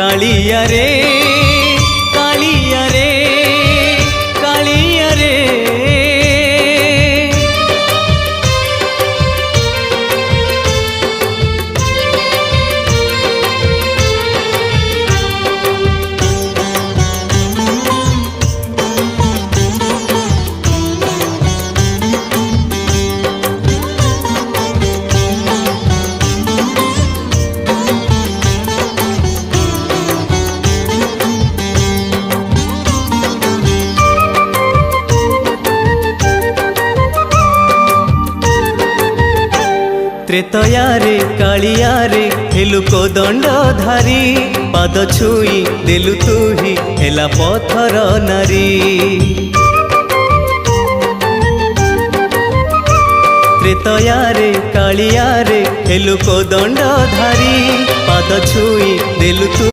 कालिया रे कालिया रे कालिया रे। त्रेतया रे कालिया रे हेलु कोदंडधारी पाद छुई देलु तू ही हेला पथर नारी। त्रेतया रे कालिया रे हेलु कोदंडधारी पाद छुई देलु तू